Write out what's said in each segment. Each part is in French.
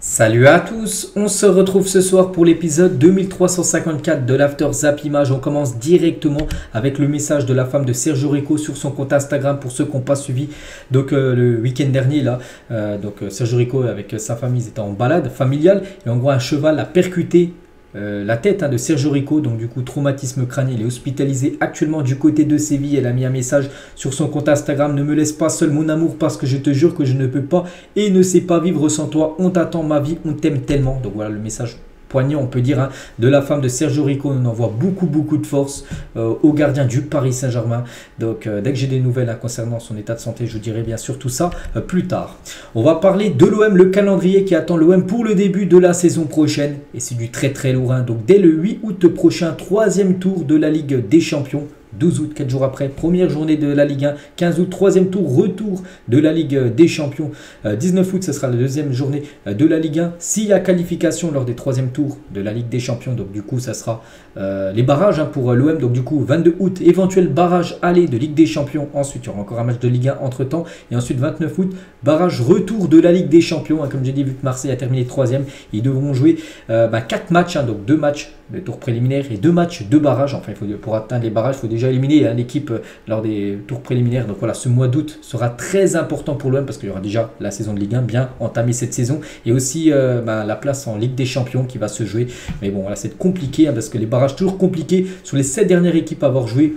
Salut à tous, on se retrouve ce soir pour l'épisode 2354 de l'After Zap Image. On commence directement avec le message de la femme de Sergio Rico sur son compte Instagram pour ceux qui n'ont pas suivi. Donc le week-end dernier là, Sergio Rico avec sa famille ils étaient en balade familiale et en gros un cheval a percuté la tête de Sergio Rico, donc du coup traumatisme crânien, il est hospitalisé actuellement du côté de Séville. Elle a mis un message sur son compte Instagram: ne me laisse pas seul mon amour parce que je te jure que je ne peux pas et ne sais pas vivre sans toi, on t'attend ma vie, on t'aime tellement. Donc voilà le message poignant on peut dire de la femme de Sergio Rico. On envoie beaucoup de force au gardien du Paris Saint-Germain. Donc dès que j'ai des nouvelles concernant son état de santé, je vous dirai bien sûr tout ça plus tard. On va parler de l'OM, le calendrier qui attend l'OM pour le début de la saison prochaine et c'est du très lourd. Donc dès le 8 août prochain, troisième tour de la Ligue des Champions. 12 août, 4 jours après, première journée de la Ligue 1. 15 août, troisième tour, retour de la Ligue des Champions. 19 août, ce sera la deuxième journée de la Ligue 1. S'il y a qualification lors des troisième tours de la Ligue des Champions, donc du coup, ça sera les barrages pour l'OM. Donc du coup, 22 août, éventuel barrage aller de Ligue des Champions. Ensuite, il y aura encore un match de Ligue 1 entre-temps. Et ensuite, 29 août, barrage retour de la Ligue des Champions. Comme j'ai dit, vu que Marseille a terminé troisième, ils devront jouer 4 matchs, donc 2 matchs de tour préliminaire et 2 matchs de barrage. Enfin, pour atteindre les barrages, il faut déjà éliminer l'équipe lors des tours préliminaires. Donc voilà, ce mois d'août sera très important pour l'OM parce qu'il y aura déjà la saison de Ligue 1 bien entamée cette saison et aussi la place en Ligue des Champions qui va se jouer. Mais bon, voilà, c'est compliqué parce que les barrages toujours compliqués sur les 7 dernières équipes à avoir joué.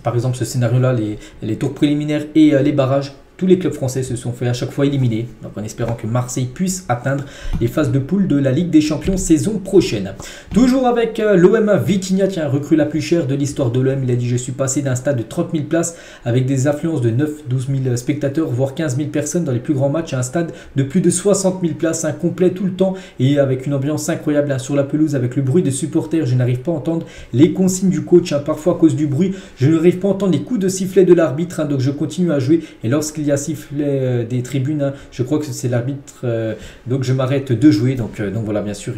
Par exemple, ce scénario-là, les tours préliminaires et les barrages. Tous les clubs français se sont fait à chaque fois éliminer, donc en espérant que Marseille puisse atteindre les phases de poule de la Ligue des Champions saison prochaine. Toujours avec l'OM, Vitinha, recrue la plus chère de l'histoire de l'OM. Il a dit: je suis passé d'un stade de 30 000 places avec des affluences de 9-12 000 spectateurs, voire 15 000 personnes dans les plus grands matchs, à un stade de plus de 60 000 places, complet tout le temps et avec une ambiance incroyable sur la pelouse, avec le bruit des supporters. Je n'arrive pas à entendre les consignes du coach, parfois à cause du bruit. Je n'arrive pas à entendre les coups de sifflet de l'arbitre, donc je continue à jouer et lorsqu'il y a sifflet des tribunes, je crois que c'est l'arbitre, donc je m'arrête de jouer. Donc voilà, bien sûr,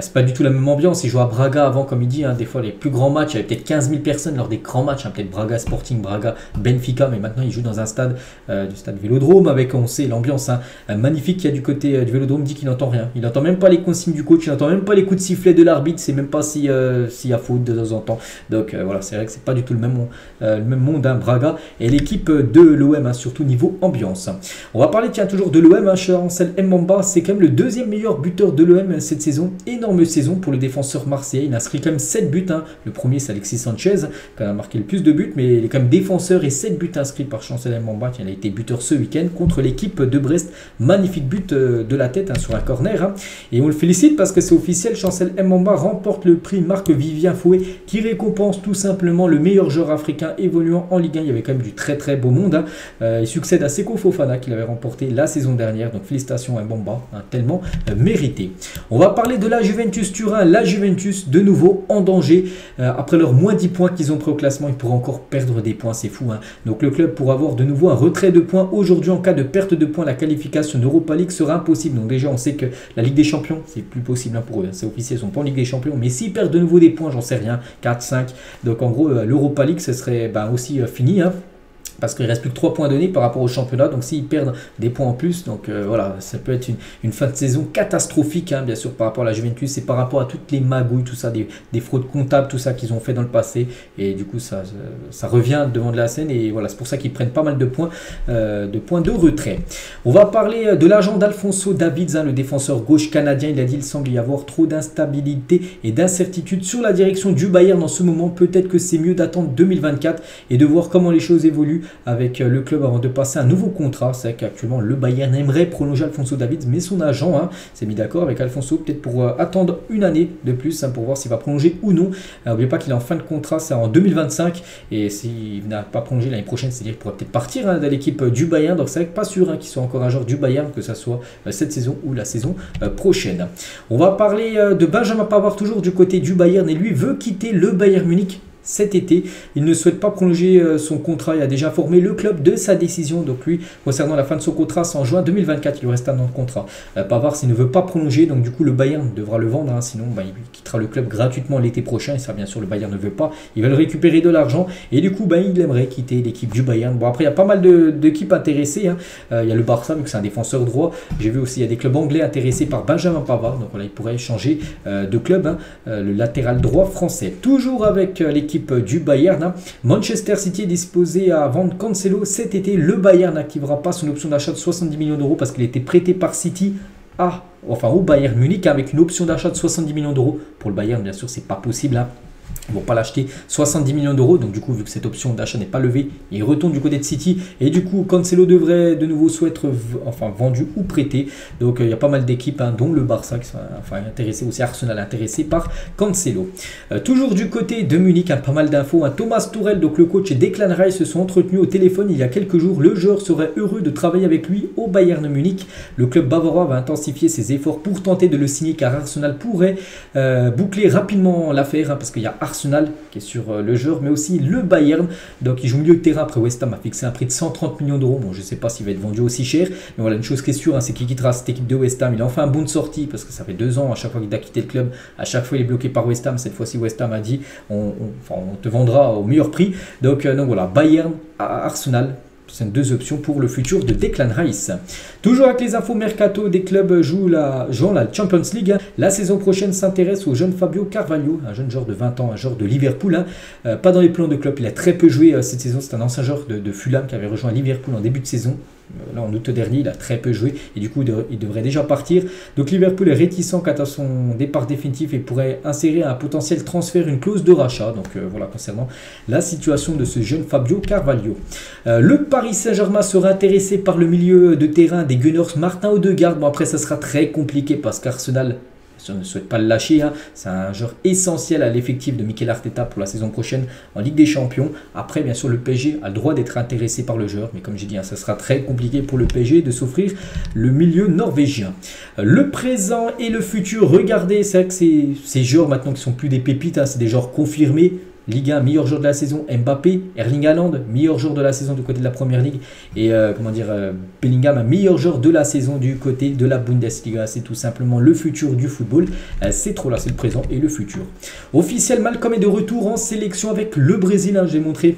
c'est pas du tout la même ambiance. Il joue à Braga avant, comme il dit, des fois les plus grands matchs, il y avait peut-être 15 000 personnes lors des grands matchs, peut-être Braga Sporting, Braga Benfica, mais maintenant il joue dans un stade du stade Vélodrome avec, on sait, l'ambiance magnifique qu'il y a du côté du Vélodrome. Dit qu'il n'entend rien, il n'entend même pas les consignes du coach, il n'entend même pas les coups de sifflet de l'arbitre, c'est même pas s'il y a faute de temps en temps. Donc voilà, c'est vrai que c'est pas du tout le même monde, Braga et l'équipe de l'OM, surtout niveau ambiance. On va parler toujours de l'OM, Chancel Mbamba, c'est quand même le deuxième meilleur buteur de l'OM cette saison. Énorme saison pour le défenseur marseillais, il a inscrit quand même 7 buts. Le premier c'est Alexis Sanchez qui a marqué le plus de buts, mais il est quand même défenseur et 7 buts inscrits par Chancel Mbamba qui a été buteur ce week-end contre l'équipe de Brest. Magnifique but de la tête sur un corner. Et on le félicite parce que c'est officiel, Chancel Mbamba remporte le prix Marc-Vivien Fouet qui récompense tout simplement le meilleur joueur africain évoluant en Ligue 1. Il y avait quand même du très beau monde. Il succède à Seko Fofana qui l'avait remporté la saison dernière. Donc félicitations à Mbamba, tellement mérité. On va parler de la Juventus Turin. La Juventus de nouveau en danger. Après leurs moins 10 points qu'ils ont pris au classement, ils pourraient encore perdre des points, c'est fou. Donc le club pourra avoir de nouveau un retrait de points. Aujourd'hui, en cas de perte de points, la qualification d'Europa League sera impossible. Donc déjà, on sait que la Ligue des Champions, c'est plus possible pour eux. C'est officiel, ils sont pas en Ligue des Champions. Mais s'ils perdent de nouveau des points, j'en sais rien, 4, 5. Donc en gros, l'Europa League, ce serait aussi fini. Parce qu'il ne reste plus que 3 points donnés par rapport au championnat. Donc s'ils perdent des points en plus, donc voilà, ça peut être une fin de saison catastrophique, bien sûr, par rapport à la Juventus et par rapport à toutes les magouilles, tout ça, des fraudes comptables, tout ça qu'ils ont fait dans le passé. Et du coup, ça revient devant de la scène. Et voilà, c'est pour ça qu'ils prennent pas mal de points de retrait. On va parler de l'agent d'Alphonso Davids, le défenseur gauche canadien. Il a dit: il semble y avoir trop d'instabilité et d'incertitude sur la direction du Bayern en ce moment. Peut-être que c'est mieux d'attendre 2024 et de voir comment les choses évoluent avec le club avant de passer un nouveau contrat. C'est vrai qu'actuellement le Bayern aimerait prolonger Alphonso Davids, mais son agent s'est mis d'accord avec Alphonso peut-être pour attendre une année de plus pour voir s'il va prolonger ou non. N'oubliez pas qu'il est en fin de contrat, c'est en 2025 et s'il n'a pas prolongé l'année prochaine, c'est-à-dire qu'il pourrait peut-être partir de l'équipe du Bayern. Donc c'est vrai que pas sûr qu'il soit encore un joueur du Bayern, que ça soit cette saison ou la saison prochaine. On va parler de Benjamin Pavard toujours du côté du Bayern et lui veut quitter le Bayern Munich. cet été. Il ne souhaite pas prolonger son contrat. Il a déjà informé le club de sa décision. Donc lui, concernant la fin de son contrat, c'est en juin 2024. Il lui reste un an de contrat. Pavard, s'il ne veut pas prolonger, donc du coup le Bayern devra le vendre. Sinon, il quittera le club gratuitement l'été prochain. Et ça, bien sûr, le Bayern ne veut pas. Ils veulent récupérer de l'argent. Et du coup, il aimerait quitter l'équipe du Bayern. Bon, après, il y a pas mal d'équipes intéressées. Il y a le Barça, vu que c'est un défenseur droit. J'ai vu aussi, il y a des clubs anglais intéressés par Benjamin Pavard. Donc voilà, il pourrait changer de club. Le latéral droit français. Toujours avec l'équipe du Bayern. Manchester City est disposé à vendre Cancelo cet été. Le Bayern n'activera pas son option d'achat de 70 millions d'euros parce qu'il a été prêté par City au Bayern Munich avec une option d'achat de 70 millions d'euros. Pour le Bayern, bien sûr, c'est pas possible. Ils ne vont pas l'acheter 70 millions d'euros. Donc du coup, vu que cette option d'achat n'est pas levée, il retourne du côté de City. Et du coup, Cancelo devrait de nouveau soit être vendu ou prêté. Donc il y a pas mal d'équipes, dont le Barça qui sont intéressés, aussi Arsenal intéressé par Cancelo. Toujours du côté de Munich, pas mal d'infos. Thomas Tuchel, donc le coach, et Declan Rice se sont entretenus au téléphone il y a quelques jours. Le joueur serait heureux de travailler avec lui au Bayern Munich. Le club bavarois va intensifier ses efforts pour tenter de le signer car Arsenal pourrait boucler rapidement l'affaire parce qu'il y a Arsenal qui est sur le joueur, mais aussi le Bayern. Donc il joue milieu de terrain. Après, West Ham a fixé un prix de 130 millions d'euros. Bon, je ne sais pas s'il va être vendu aussi cher, mais voilà, une chose qui est sûre, c'est qu'il quittera cette équipe de West Ham. Il a enfin un bon de sortie parce que ça fait 2 ans à chaque fois qu'il a quitté le club. À chaque fois, il est bloqué par West Ham. Cette fois-ci, West Ham a dit on te vendra au meilleur prix. Donc voilà, Bayern à Arsenal. C'est 2 options pour le futur de Declan Rice. Toujours avec les infos mercato, des clubs jouant la Champions League. La saison prochaine s'intéresse au jeune Fabio Carvalho, un jeune joueur de 20 ans, un joueur de Liverpool. Pas dans les plans de club, il a très peu joué cette saison. C'est un ancien joueur de Fulham qui avait rejoint Liverpool en début de saison. Là, en août dernier, il a très peu joué et du coup, il devrait déjà partir. Donc, Liverpool est réticent quant à son départ définitif et pourrait insérer un potentiel transfert, une clause de rachat. Donc, voilà, concernant la situation de ce jeune Fabio Carvalho. Le Paris Saint-Germain sera intéressé par le milieu de terrain des Gunners, Martin Odegaard. Bon, après, ça sera très compliqué parce qu'Arsenal ne souhaite pas le lâcher. C'est un joueur essentiel à l'effectif de Mikel Arteta pour la saison prochaine en Ligue des Champions. Après, bien sûr, le PSG a le droit d'être intéressé par le joueur. Mais comme j'ai dit, ça sera très compliqué pour le PSG de s'offrir le milieu norvégien. Le présent et le futur, regardez, c'est vrai que ces joueurs maintenant qui sont plus des pépites, c'est des joueurs confirmés. Ligue 1, meilleur joueur de la saison, Mbappé, Erling Haaland, meilleur joueur de la saison du côté de la Première Ligue, et Bellingham, meilleur joueur de la saison du côté de la Bundesliga. C'est tout simplement le futur du football. C'est trop là, c'est le présent et le futur. Officiel, Malcolm est de retour en sélection avec le Brésil. J'ai montré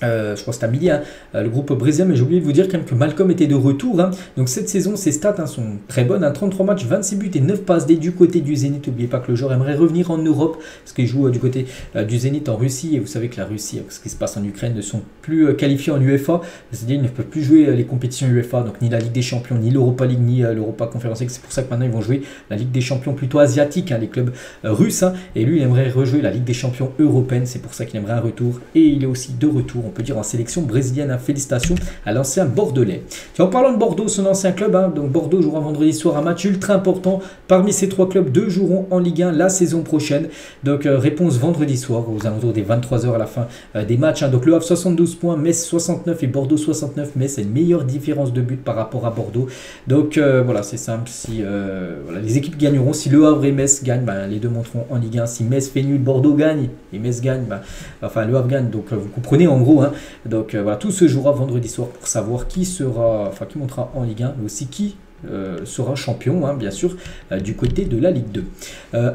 je crois que c'était à midi, le groupe brésilien, mais j'ai oublié de vous dire quand même que Malcolm était de retour. Donc cette saison, ses stats sont très bonnes. 33 matchs, 26 buts et 9 passes D du côté du Zénith. N'oubliez pas que le joueur aimerait revenir en Europe parce qu'il joue du côté du Zénith en Russie. Et vous savez que la Russie, avec ce qui se passe en Ukraine, ne sont plus qualifiés en UEFA. C'est-à-dire qu'ils ne peuvent plus jouer les compétitions UEFA, donc ni la Ligue des Champions, ni l'Europa League, ni l'Europa Conference League. C'est pour ça que maintenant ils vont jouer la Ligue des Champions plutôt asiatique, les clubs russes. Et lui, il aimerait rejouer la Ligue des Champions européenne. C'est pour ça qu'il aimerait un retour. Et il est aussi de retour, on peut dire, en sélection brésilienne. Félicitations à l'ancien Bordelais. Et en parlant de Bordeaux, son ancien club, donc Bordeaux jouera vendredi soir un match ultra important. Parmi ces 3 clubs, 2 joueront en Ligue 1 la saison prochaine. Donc réponse vendredi soir aux alentours des 23 h à la fin des matchs. Donc Le Havre 72 points, Metz 69 et Bordeaux 69. Metz c'est une meilleure différence de but par rapport à Bordeaux. Donc voilà, c'est simple. Si les équipes gagneront, si Le Havre et Metz gagnent, les deux monteront en Ligue 1. Si Metz fait nul, Bordeaux gagne et Metz gagne, Le Havre gagne. Donc vous comprenez en gros. Donc voilà, tout se jouera vendredi soir pour savoir qui montera en Ligue 1, mais aussi qui sera champion, bien sûr, du côté de la Ligue 2.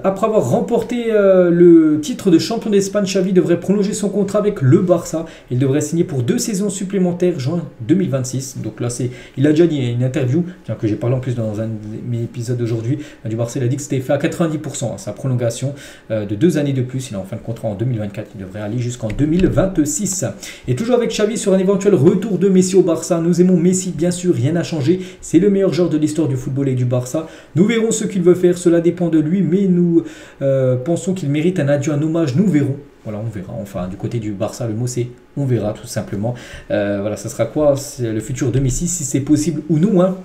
Après avoir remporté le titre de champion d'Espagne, Xavi devrait prolonger son contrat avec le Barça. Il devrait signer pour 2 saisons supplémentaires, juin 2026. Donc là, il a déjà dit une interview, que j'ai parlé en plus dans un de mes épisodes d'aujourd'hui, du Barça. Il a dit que c'était fait à 90%, sa prolongation de 2 années de plus. Il est en fin de contrat en 2024. Il devrait aller jusqu'en 2026. Et toujours avec Xavi sur un éventuel retour de Messi au Barça. Nous aimons Messi, bien sûr, rien n'a changé. C'est le meilleur joueur de l'histoire du football et du Barça. Nous verrons ce qu'il veut faire, cela dépend de lui, mais nous pensons qu'il mérite un adieu, un hommage, nous verrons. Voilà, on verra. Enfin, du côté du Barça, le mot c'est on verra tout simplement. Voilà, ça sera quoi? C'est le futur de Messi, si c'est possible ou non.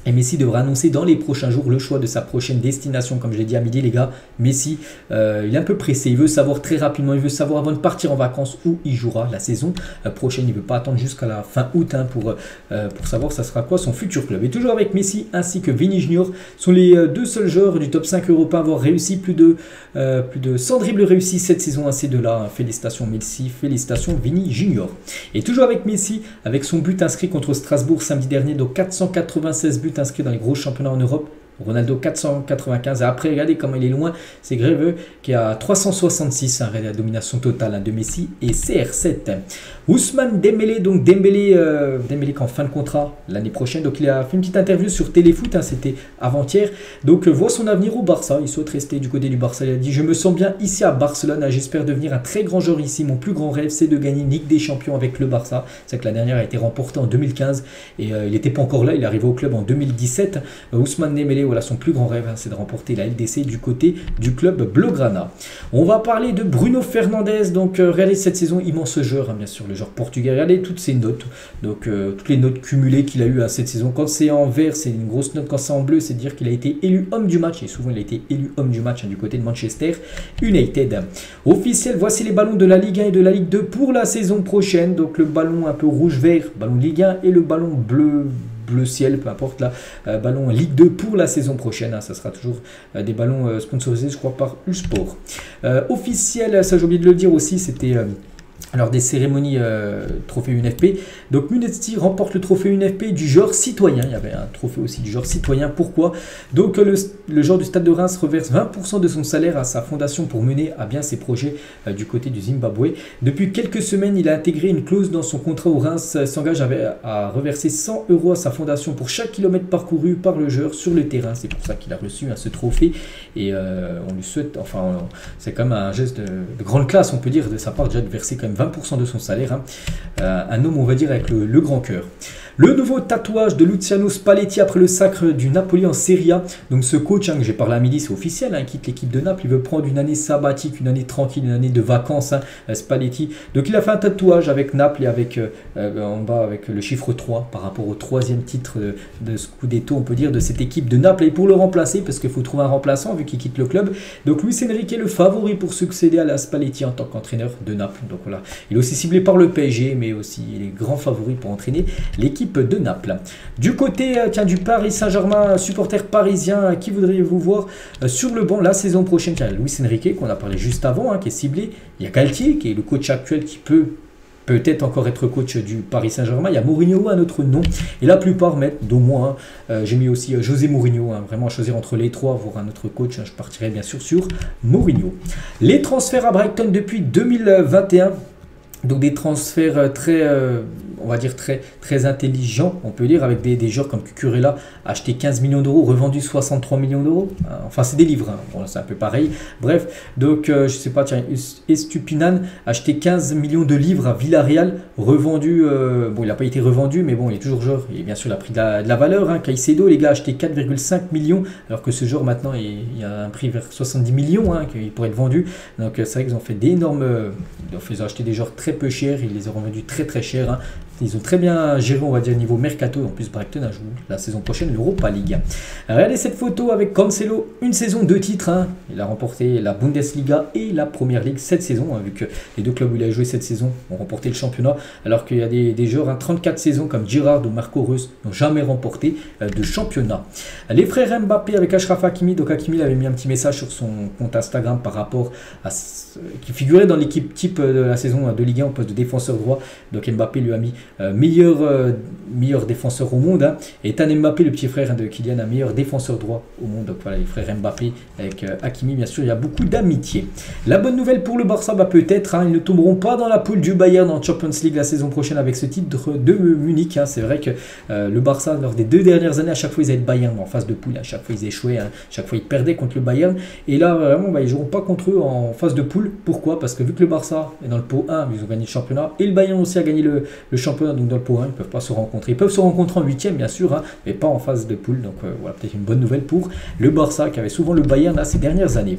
Et Messi devra annoncer dans les prochains jours le choix de sa prochaine destination. Comme je l'ai dit à midi, les gars, Messi, il est un peu pressé. Il veut savoir très rapidement, il veut savoir avant de partir en vacances où il jouera la saison prochaine. Il ne veut pas attendre jusqu'à la fin août pour savoir ça sera quoi son futur club. Et toujours avec Messi ainsi que Vini Junior sont les deux seuls joueurs du top 5 européen à avoir réussi plus de 100 dribbles réussis cette saison à ces deux-là. Félicitations Messi, félicitations Vini Junior. Et toujours avec Messi, avec son but inscrit contre Strasbourg samedi dernier, donc 496 buts inscrits dans les gros championnats en Europe. Ronaldo 495. Et après, regardez comment il est loin. C'est Greveux qui a 366. La domination totale de Messi et CR7. Ousmane Dembélé. Donc Dembélé qui est en fin de contrat l'année prochaine. Donc il a fait une petite interview sur Téléfoot. C'était avant-hier. Donc voit son avenir au Barça. Il souhaite rester du côté du Barça. Il a dit: je me sens bien ici à Barcelone. J'espère devenir un très grand joueur ici. Mon plus grand rêve, c'est de gagner une Ligue des Champions avec le Barça. C'est que la dernière a été remportée en 2015. Et il n'était pas encore là. Il est arrivé au club en 2017. Ousmane Dembélé, voilà, son plus grand rêve, c'est de remporter la LDC du côté du club Blaugrana. On va parler de Bruno Fernandes. Donc regardez cette saison, immense joueur, bien sûr, le joueur portugais. Regardez toutes ses notes, donc toutes les notes cumulées qu'il a eues à cette saison. Quand c'est en vert, c'est une grosse note. Quand c'est en bleu, c'est dire qu'il a été élu homme du match. Et souvent, il a été élu homme du match du côté de Manchester United. Officiel, voici les ballons de la Ligue 1 et de la Ligue 2 pour la saison prochaine. Donc le ballon un peu rouge-vert, ballon de Ligue 1, et le ballon bleu ciel, peu importe, là, ballon Ligue 2 pour la saison prochaine. Ça sera toujours des ballons sponsorisés, je crois, par Usport. Officiel, ça j'ai oublié de le dire aussi, c'était lors des cérémonies trophée UNFP. Donc Munetsi remporte le trophée UNFP du joueur citoyen. Il y avait un trophée aussi du joueur citoyen. Pourquoi? Donc le joueur du Stade de Reims reverse 20% de son salaire à sa fondation pour mener à bien ses projets du côté du Zimbabwe. Depuis quelques semaines, il a intégré une clause dans son contrat où Reims s'engage à reverser 100 € à sa fondation pour chaque kilomètre parcouru par le joueur sur le terrain. C'est pour ça qu'il a reçu ce trophée. Et on lui souhaite, enfin, c'est quand même un geste de grande classe, on peut dire, de sa part, déjà de verser quand même 20% de son salaire. Un homme, on va dire, avec le grand cœur. Le nouveau tatouage de Luciano Spalletti après le sacre du Napoli en Serie A. Donc ce coach que j'ai parlé à midi, c'est officiel, il quitte l'équipe de Naples. Il veut prendre une année sabbatique, une année tranquille, une année de vacances, Spalletti. Donc il a fait un tatouage avec Naples et avec en bas avec le chiffre 3 par rapport au troisième titre de Scudetto, on peut dire, de cette équipe de Naples. Et pour le remplacer, parce qu'il faut trouver un remplaçant vu qu'il quitte le club. Donc Luis Enrique est le favori pour succéder à la Spalletti en tant qu'entraîneur de Naples. Donc voilà, il est aussi ciblé par le PSG, mais aussi il est grand favori pour entraîner l'équipe de Naples. Du côté du Paris Saint-Germain, supporter parisien, qui voudriez-vous voir sur le banc la saison prochaine? Il y a Luis Enrique qu'on a parlé juste avant, qui est ciblé. Il y a Galtier qui est le coach actuel qui peut-être encore être coach du Paris Saint-Germain. Il y a Mourinho, un autre nom. Et la plupart mettent, dont moi, j'ai mis aussi José Mourinho. Vraiment à choisir entre les trois, voir un autre coach. Je partirai bien sûr sur Mourinho. Les transferts à Brighton depuis 2021. Donc des transferts très, on va dire très intelligents, on peut dire, avec des joueurs comme Cucurella, acheté 15 millions d'euros, revendu 63 millions d'euros. Enfin, c'est des livres, bon, c'est un peu pareil. Bref, donc je sais pas, tiens, Estupinan, acheté 15 millions de livres à Villarreal, revendu, bon, il n'a pas été revendu, mais bon, il est toujours joueur, et bien sûr, il a pris de la valeur. Caicedo, les gars, acheté 4,5 millions, alors que ce joueur, maintenant, il y a un prix vers 70 millions, qu'il pourrait être vendu. Donc, c'est vrai qu'ils ont fait d'énormes, ils ont acheté des joueurs très peu chers, ils les ont revendus très cher. Ils ont très bien géré, on va dire, niveau mercato. En plus, Brighton a joué la saison prochaine l'Europa League. Regardez cette photo avec Cancelo, une saison, 2 titres. Il a remporté la Bundesliga et la Première Ligue cette saison, vu que les deux clubs où il a joué cette saison ont remporté le championnat, alors qu'il y a des joueurs 34 saisons comme Giroud ou Marco Reus n'ont jamais remporté de championnat. Les frères Mbappé avec Achraf Hakimi. Donc Hakimi avait mis un petit message sur son compte Instagram par rapport à qui figurait dans l'équipe type de la saison de Ligue 1 au poste de défenseur droit. Donc Mbappé lui a mis meilleur défenseur au monde. Et Tan Mbappé, le petit frère de Kylian, un meilleur défenseur droit au monde. Donc voilà, les frères Mbappé avec Hakimi, bien sûr, il y a beaucoup d'amitié. La bonne nouvelle pour le Barça, peut-être, ils ne tomberont pas dans la poule du Bayern en Champions League la saison prochaine avec ce titre de Munich. C'est vrai que le Barça, lors des 2 dernières années, à chaque fois ils avaient le Bayern en phase de poule, à chaque fois ils échouaient, chaque fois ils perdaient contre le Bayern. Et là, vraiment, ils ne joueront pas contre eux en phase de poule. Pourquoi? Parce que vu que le Barça est dans le pot 1, ils ont gagné le championnat, et le Bayern aussi a gagné le championnat, donc dans le pot 1, ils ne peuvent pas se rencontrer. Ils peuvent se rencontrer en 8e, bien sûr, mais pas en phase de poule. Donc voilà, peut-être une bonne nouvelle pour le Barça, qui avait souvent le Bayern ces dernières années.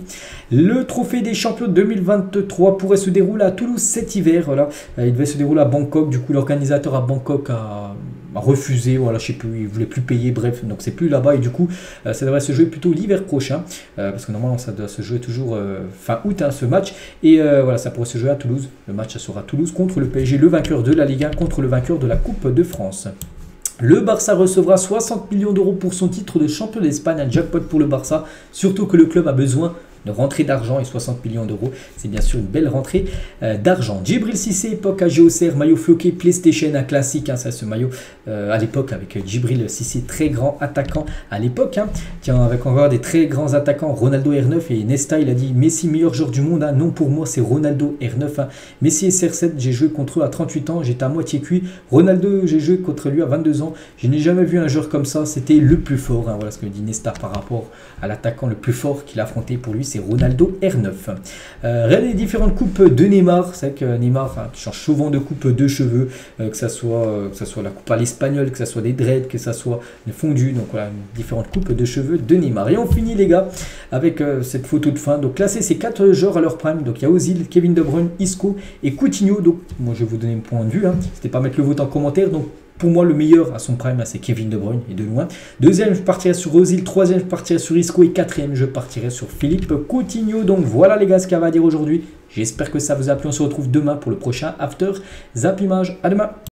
Le trophée des champions 2023 pourrait se dérouler à Toulouse cet hiver. Voilà. Il devait se dérouler à Bangkok. Du coup, l'organisateur à Bangkok a refusé, voilà, je sais plus, il voulait plus payer, bref, donc c'est plus là-bas et du coup ça devrait se jouer plutôt l'hiver prochain parce que normalement ça doit se jouer toujours fin août ce match et voilà, ça pourrait se jouer à Toulouse. Le match ça sera à Toulouse contre le PSG, le vainqueur de la Ligue 1 contre le vainqueur de la Coupe de France. Le Barça recevra 60 millions d'euros pour son titre de champion d'Espagne, un jackpot pour le Barça, surtout que le club a besoin de rentrée d'argent et 60 millions d'euros, c'est bien sûr une belle rentrée d'argent. Djibril Cissé, époque à Géocère, maillot floqué PlayStation, un classique, ça ce maillot à l'époque avec Djibril Cissé, très grand attaquant à l'époque. Tiens, avec encore des très grands attaquants, Ronaldo R9 et Nesta, il a dit Messi meilleur joueur du monde, non pour moi c'est Ronaldo R9. Messi SR7, j'ai joué contre eux à 38 ans, j'étais à moitié cuit. Ronaldo, j'ai joué contre lui à 22 ans, je n'ai jamais vu un joueur comme ça, c'était le plus fort. Voilà ce que dit Nesta par rapport à l'attaquant le plus fort qu'il a affronté pour lui, c'est Ronaldo R9. Regardez les différentes coupes de Neymar. C'est vrai que Neymar qui change souvent de coupe de cheveux, que ça soit la coupe à l'espagnol, que ça soit des dreads, que ça soit une fondue. Donc voilà, différentes coupes de cheveux de Neymar. Et on finit les gars avec cette photo de fin. Donc classé ces 4 joueurs à leur prime. Donc il y a Ozil, Kevin De Bruyne, Isco et Coutinho. Donc moi je vais vous donner mon point de vue. N'hésitez pas à mettre le vote en commentaire. Donc pour moi, le meilleur à son prime, c'est Kevin De Bruyne, et de loin. Deuxième, je partirai sur Ozil. Troisième, je partirai sur Isco. Et quatrième, je partirai sur Philippe Coutinho. Donc voilà les gars ce qu'il y avait à dire aujourd'hui. J'espère que ça vous a plu. On se retrouve demain pour le prochain After Zap Image. À demain.